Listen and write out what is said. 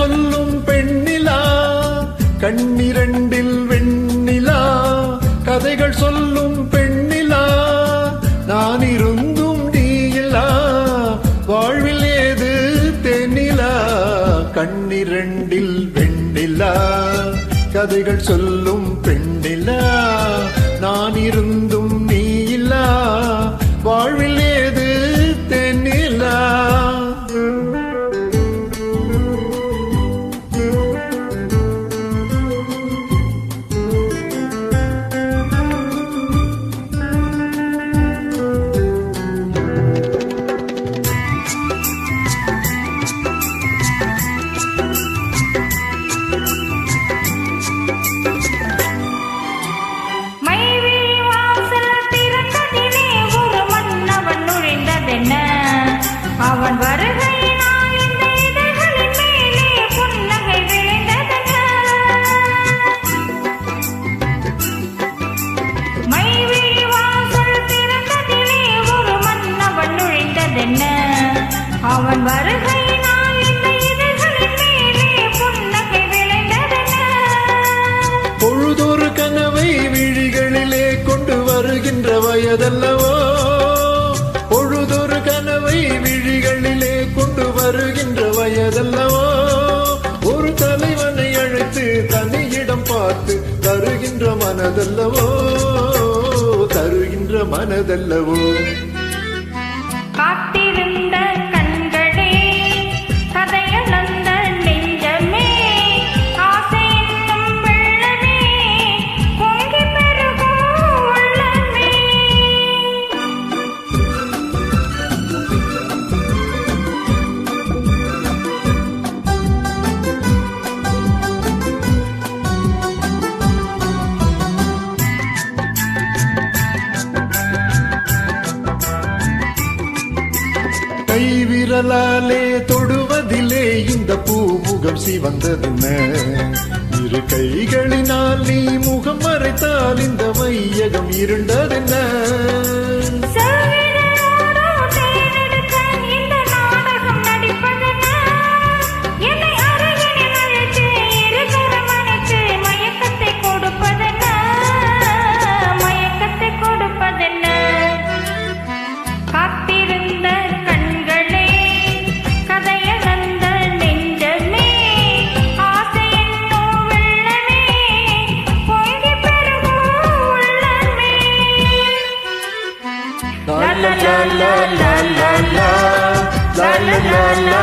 சொல்லும் பெண்ணிலா, கண்ணிரண்டில் வெண்ணிலா. கதைகள் சொல்லும் பெண்ணிலா, நான் இருந்தும் நீ இல்லா. வாழ்வில் ஏது தென்னிலா, கண்ணிரண்டில் வெண்ணிலா. கதைகள் சொல்லும் பெண்ணிலா, நான் இருந்தும் நீ இல்லா. வாழ்வில் ஏது தென்னிலா. அவன் வருகையினால் இந்த இதழ்களின் மேலே புன்னகை விளைந்ததென்ன. மைவிழி வாசல் திறந்ததிலே ஒரு மன்னவன் நுழைந்ததென்ன. அவன் வருகையினால் இந்த இதழ்களின் மேலே புன்னகை விளைந்ததென்ன. பொழுதொரு கனவை விழிகளிலே கொண்டு வருகின்ற வயதல்லவோ. பொழுதொரு கனவை விழிகளிலே கொண்டு வருகின்ற வயதல்லவோ. ஒரு தலைவனை அழைத்து தனியிடம் பார்த்து தருகின்ற மனதல்லவோ, தருகின்ற மனதல்லவோ. காத்திருந்த கண்களே, கதையளந்த நெஞ்சமே, ஆசை என்னும் வெள்ளமே, பொங்கி பெருகும் உள்ளமே. கைவிரலாலே தொடுவதிலே இந்த பூமுகம் சிவந்ததென்ன. இரு கைகளினால் நீ முகம் மறைத்தால் இந்த மையகம் இருண்டதென்ன. La la la la la la la la la la la.